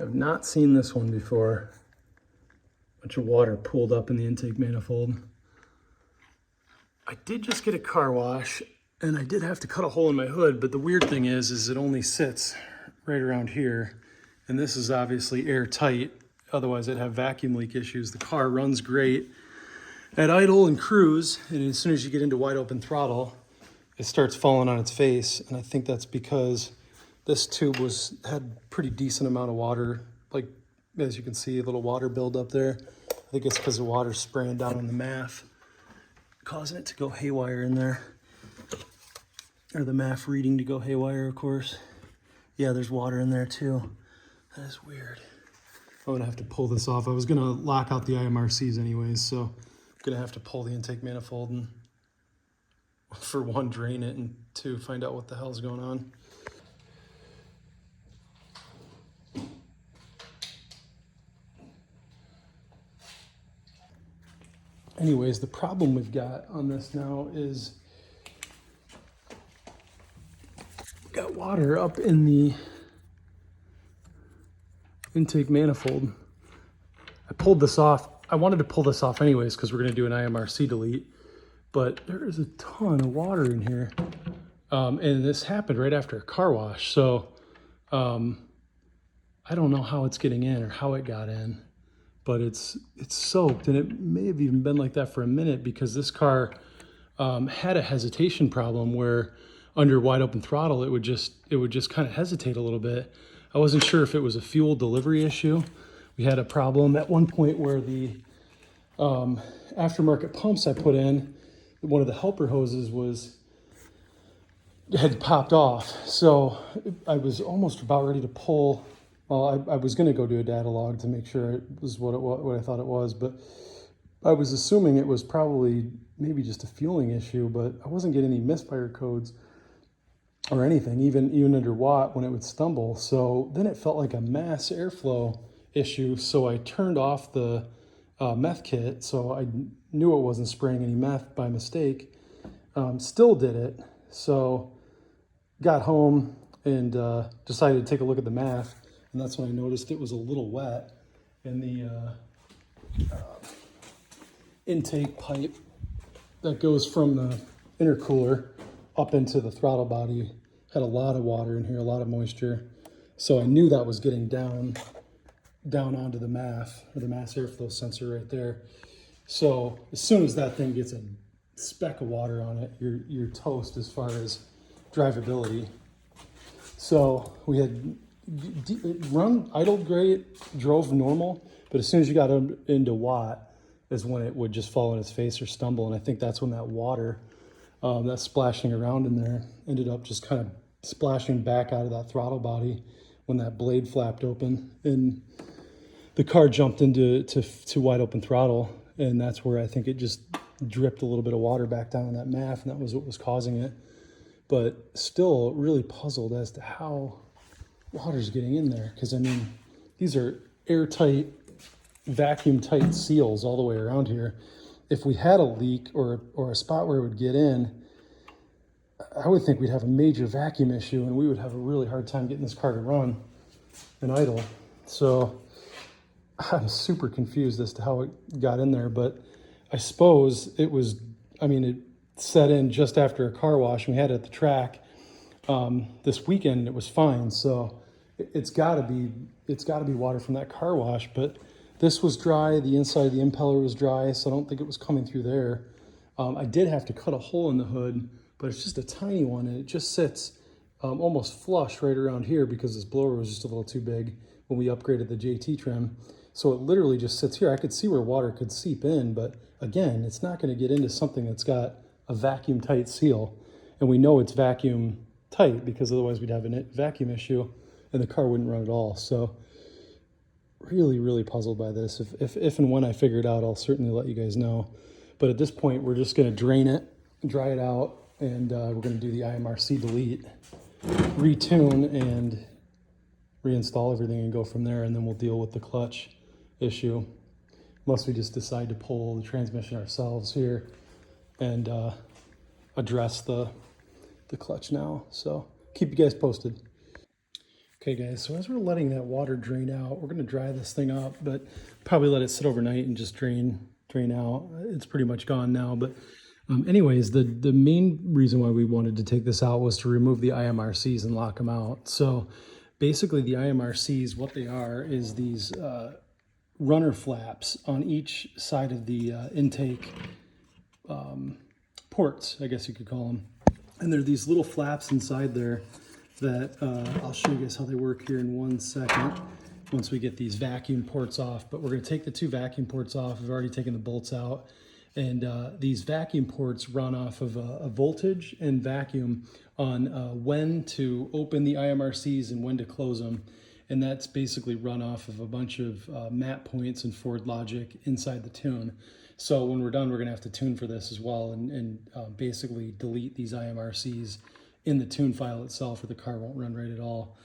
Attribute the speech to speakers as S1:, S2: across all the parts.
S1: I've not seen this one before. A bunch of water pooled up in the intake manifold. I did just get a car wash and I did have to cut a hole in my hood, but the weird thing is it only sits right around here. And this is obviously airtight. Otherwise I'd have vacuum leak issues. The car runs great at idle and cruise. And as soon as you get into wide open throttle, it starts falling on its face. And I think that's because this tube had pretty decent amount of water. Like, as you can see, a little water buildup there. I think it's because the water's spraying down on the MAF, causing it to go haywire in there. Or the MAF reading to go haywire, of course. Yeah, there's water in there too. That is weird. I'm gonna have to pull this off. I was gonna lock out the IMRCs anyways, so I'm gonna have to pull the intake manifold and, for one, drain it, and two, find out what the hell's going on. Anyways, the problem we've got on this now is we've got water up in the intake manifold. I pulled this off. I wanted to pull this off anyways because we're going to do an IMRC delete, but there is a ton of water in here. And this happened right after a car wash. So I don't know how it's getting in or how it got in, but it's soaked, and it may have even been like that for a minute because this car had a hesitation problem where under wide open throttle, it would just kind of hesitate a little bit. I wasn't sure if it was a fuel delivery issue. We had a problem at one point where the aftermarket pumps I put in, one of the helper hoses had popped off. So I was almost about ready to pull. Well, I was going to go do a data log to make sure it was what I thought it was, but I was assuming it was probably maybe just a fueling issue, but I wasn't getting any misfire codes or anything, even under watt when it would stumble. So then it felt like a mass airflow issue. So I turned off the meth kit, so I knew it wasn't spraying any meth by mistake. Still did it. So got home and decided to take a look at the MAF, and that's when I noticed it was a little wet, and the intake pipe that goes from the intercooler up into the throttle body had a lot of water in here, a lot of moisture. So I knew that was getting down onto the MAF, or the mass airflow sensor right there. So as soon as that thing gets a speck of water on it, you're toast as far as drivability. So we had idled great, drove normal, but as soon as you got into watt is when it would just fall on its face or stumble. And I think that's when that water that's splashing around in there ended up just kind of splashing back out of that throttle body when that blade flapped open and the car jumped into wide open throttle. And that's where I think it just dripped a little bit of water back down on that MAF, and that was what was causing it. But still really puzzled as to how water's getting in there. Because I mean, these are airtight, vacuum tight seals all the way around here. If we had a leak or a spot where it would get in, I would think we'd have a major vacuum issue and we would have a really hard time getting this car to run and idle. So I'm super confused as to how it got in there, but I suppose it set in just after a car wash, and we had it at the track this weekend. It was fine, so it's got to be water from that car wash. But this was dry. The inside of the impeller was dry, so I don't think it was coming through there. I did have to cut a hole in the hood, but it's just a tiny one, and it just sits almost flush right around here because this blower was just a little too big when we upgraded the JT trim. So it literally just sits here. I could see where water could seep in, but again, it's not going to get into something that's got a vacuum tight seal. And we know it's vacuum tight because otherwise we'd have a vacuum issue and the car wouldn't run at all. So really, really puzzled by this. If and when I figure it out, I'll certainly let you guys know. But at this point, we're just going to drain it, dry it out, and we're going to do the IMRC delete, retune, and reinstall everything and go from there. And then we'll deal with the clutch issue, unless we just decide to pull the transmission ourselves here and address the clutch now. So keep you guys posted. Okay guys, so as we're letting that water drain out, we're gonna dry this thing up, but probably let it sit overnight and just drain out. It's pretty much gone now, but anyways, the main reason why we wanted to take this out was to remove the IMRCs and lock them out. So basically the IMRCs, what they are is these runner flaps on each side of the intake ports, I guess you could call them. And there are these little flaps inside there that I'll show you guys how they work here in 1 second once we get these vacuum ports off. But we're going to take the 2 vacuum ports off. We've already taken the bolts out. And these vacuum ports run off of a voltage and vacuum on when to open the IMRCs and when to close them. And that's basically run off of a bunch of map points and forward logic inside the tune. So when we're done, we're going to have to tune for this as well and basically delete these IMRCs in the tune file itself, or the car won't run right at all.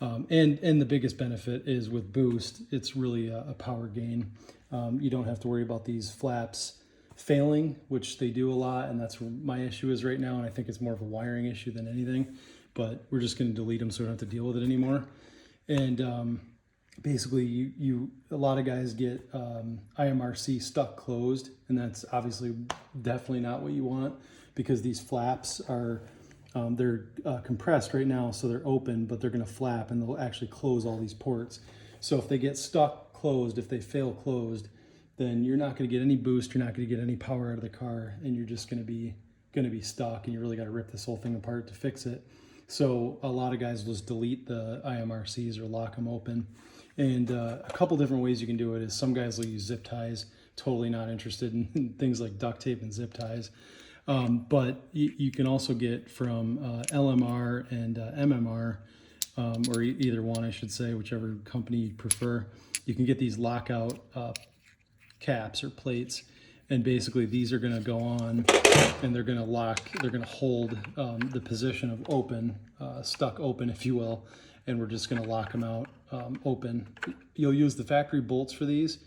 S1: And the biggest benefit is with boost, it's really a power gain. You don't have to worry about these flaps failing, which they do a lot, and that's where my issue is right now, and I think it's more of a wiring issue than anything, but we're just going to delete them so we don't have to deal with it anymore. And basically a lot of guys get IMRC stuck closed, and that's obviously definitely not what you want, because these flaps are they're compressed right now, so they're open, but they're going to flap and they'll actually close all these ports. So if they get stuck closed, if they fail closed, then you're not going to get any boost, you're not going to get any power out of the car, and you're just going to be stuck, and you really got to rip this whole thing apart to fix it. So a lot of guys will just delete the IMRCs or lock them open. And a couple different ways you can do it is some guys will use zip ties. Totally not interested in things like duct tape and zip ties. But you can also get from LMR and MMR, or either one, I should say, whichever company you prefer. You can get these lockout caps or plates, and basically these are going to go on and they're going to hold the position of open, stuck open, if you will, and we're just going to lock them out open. You'll use the factory bolts for these,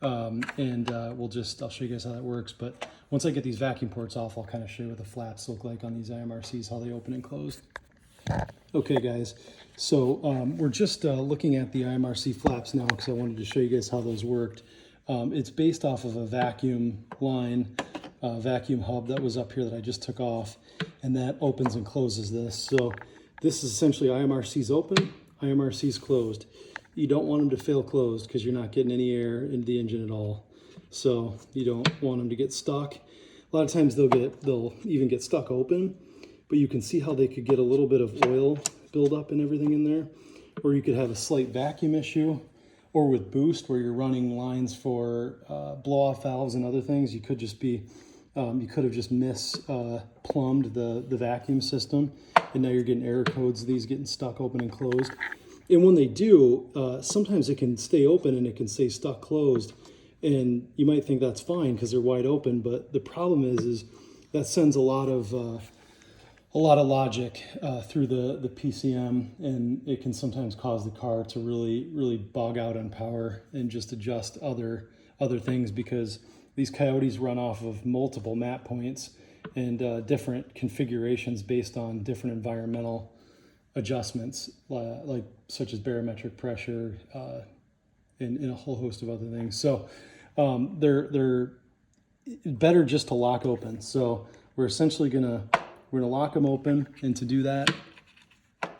S1: and I'll show you guys how that works. But once I get these vacuum ports off, I'll kind of show you what the flaps look like on these IMRCs, how they open and close. Okay guys, so we're just looking at the IMRC flaps now because I wanted to show you guys how those worked. It's based off of a vacuum line, vacuum hub that was up here that I just took off, and that opens and closes this. So this is essentially IMRC's open, IMRC's closed. You don't want them to fail closed because you're not getting any air into the engine at all. So you don't want them to get stuck. A lot of times they'll even get stuck open, but you can see how they could get a little bit of oil buildup and everything in there, or you could have a slight vacuum issue. Or with boost, where you're running lines for blow-off valves and other things, you could just be, you could have just plumbed the vacuum system, and now you're getting error codes of these getting stuck open and closed. And when they do, sometimes it can stay open and it can stay stuck closed, and you might think that's fine because they're wide open, but the problem is that sends a lot of logic through the PCM, and it can sometimes cause the car to really bog out on power and just adjust other things, because these coyotes run off of multiple map points and different configurations based on different environmental adjustments, like such as barometric pressure and a whole host of other things. So they're better just to lock open. So we're essentially gonna lock them open, and to do that,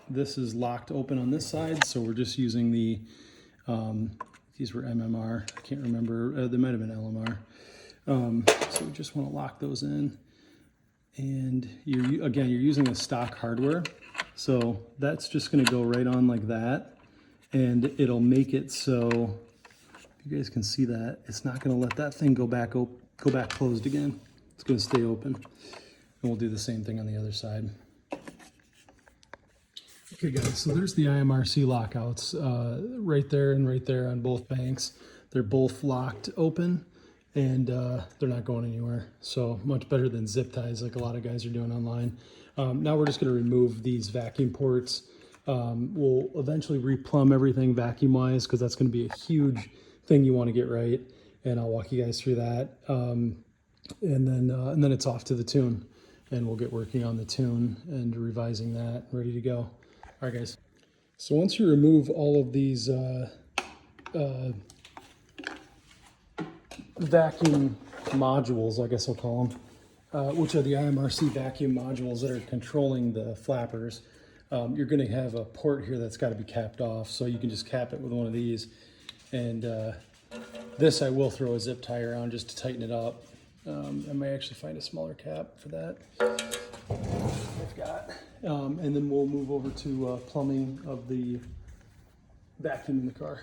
S1: this is locked open on this side. So we're just using the, these were MMR, I can't remember, they might have been LMR. So we just want to lock those in, and you're using the stock hardware. So that's just going to go right on like that, and it'll make it so, if you guys can see that, it's not going to let that thing go back closed again. It's going to stay open. And we'll do the same thing on the other side. Okay guys, so there's the IMRC lockouts right there and right there on both banks. They're both locked open, and they're not going anywhere. So much better than zip ties like a lot of guys are doing online. Now we're just going to remove these vacuum ports. We'll eventually replumb everything vacuum wise, because that's going to be a huge thing you want to get right, and I'll walk you guys through that. And then it's off to the tune, and we'll get working on the tune and revising that, ready to go. All right, guys. So once you remove all of these vacuum modules, I guess I'll call them, which are the IMRC vacuum modules that are controlling the flappers, you're going to have a port here that's got to be capped off, so you can just cap it with one of these. And this I will throw a zip tie around just to tighten it up. I may actually find a smaller cap for that. I've got. And then we'll move over to plumbing of the vacuum in the car.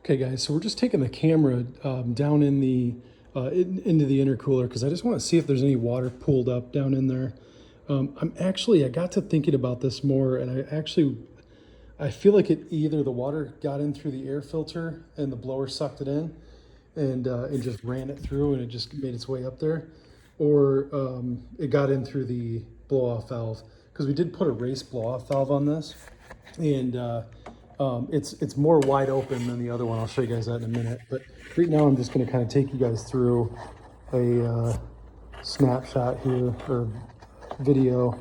S1: Okay guys, so we're just taking the camera down in the into the intercooler because I just want to see if there's any water pooled up down in there. I got to thinking about this more, and I feel like either the water got in through the air filter and the blower sucked it in and it just ran it through and it just made its way up there, or it got in through the blow-off valve, because we did put a race blow-off valve on this, and it's more wide open than the other one. I'll show you guys that in a minute, but right now I'm just going to kind of take you guys through a snapshot here, or video.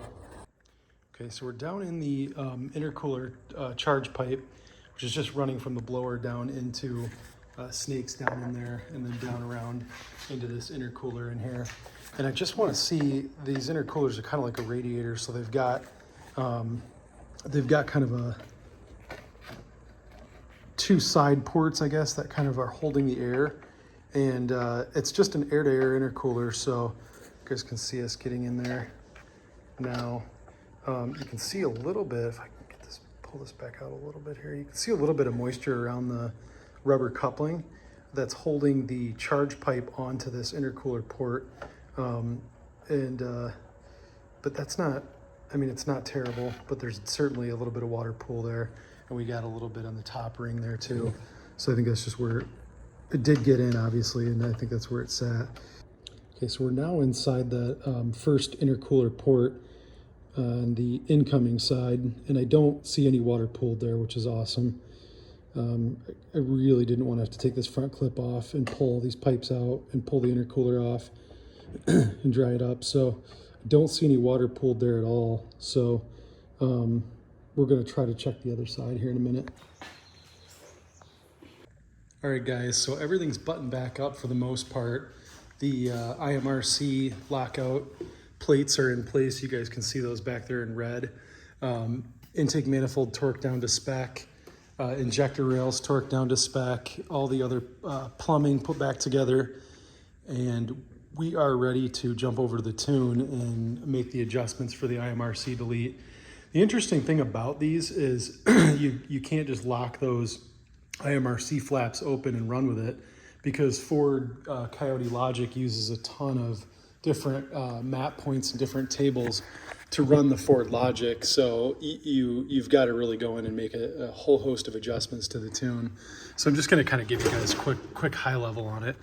S1: Okay, so we're down in the intercooler charge pipe, which is just running from the blower down into snakes down in there, and then down around into this intercooler in here. And I just want to see, these intercoolers are kind of like a radiator, so they've got kind of two side ports, I guess, that kind of are holding the air, and it's just an air-to-air intercooler, so you guys can see us getting in there now. You can see a little bit, if I can get this, pull this back out a little bit here, you can see a little bit of moisture around the rubber coupling that's holding the charge pipe onto this intercooler port. But that's not, I mean, it's not terrible, but there's certainly a little bit of water pool there, and we got a little bit on the top ring there too. So I think that's just where it did get in, obviously, and I think that's where it sat. Okay, so we're now inside the first intercooler port on the incoming side, and I don't see any water pooled there, which is awesome. I really didn't want to have to take this front clip off and pull these pipes out and pull the intercooler off and dry it up. So I don't see any water pooled there at all. So we're going to try to check the other side here in a minute. All right, guys, so everything's buttoned back up for the most part. The IMRC lockout plates are in place. You guys can see those back there in red. Intake manifold torqued down to spec. Injector rails torqued down to spec. All the other plumbing put back together. And we are ready to jump over to the tune and make the adjustments for the IMRC delete. The interesting thing about these is you can't just lock those IMRC flaps open and run with it, because Ford Coyote Logic uses a ton of different map points and different tables to run the Ford Logic. So you've got to really go in and make a whole host of adjustments to the tune. So I'm just going to kind of give you guys quick high level on it.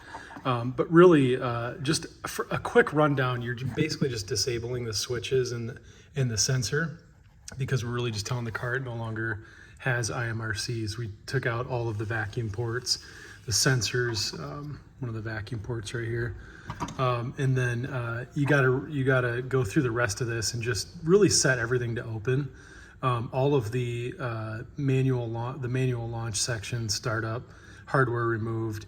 S1: But really, just for a quick rundown, you're basically just disabling the switches in the sensor, because we're really just telling the car it no longer has IMRCs. We took out all of the vacuum ports, the sensors, one of the vacuum ports right here. And then you gotta go through the rest of this and just really set everything to open. All of the manual launch section, startup, hardware removed,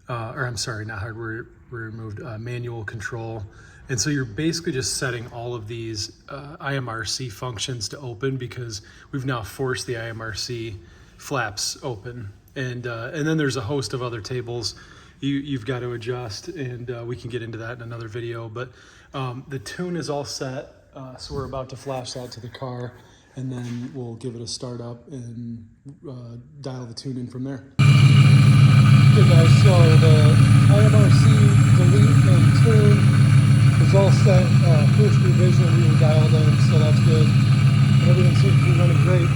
S1: or I'm sorry, not hardware removed, manual control. And so you're basically just setting all of these IMRC functions to open, because we've now forced the IMRC flaps open. And then there's a host of other tables you've got to adjust, and we can get into that in another video. But the tune is all set, so we're about to flash that to the car, and then we'll give it a start up and dial the tune in from there. Okay guys, so the IMRC delete and tune is all set. First revision we were dialed in, so that's good. Everything seems to be running great.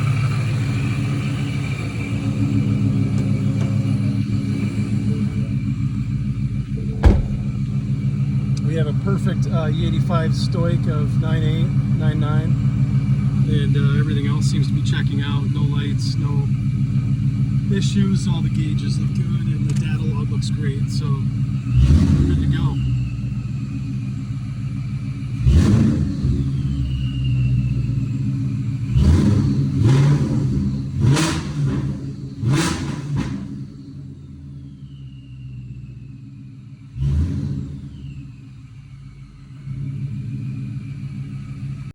S1: We have a perfect E85 stoic of 9.8, 9.9, and everything else seems to be checking out. No lights, no issues. All the gauges look good, and the data log looks great, so we're good to go.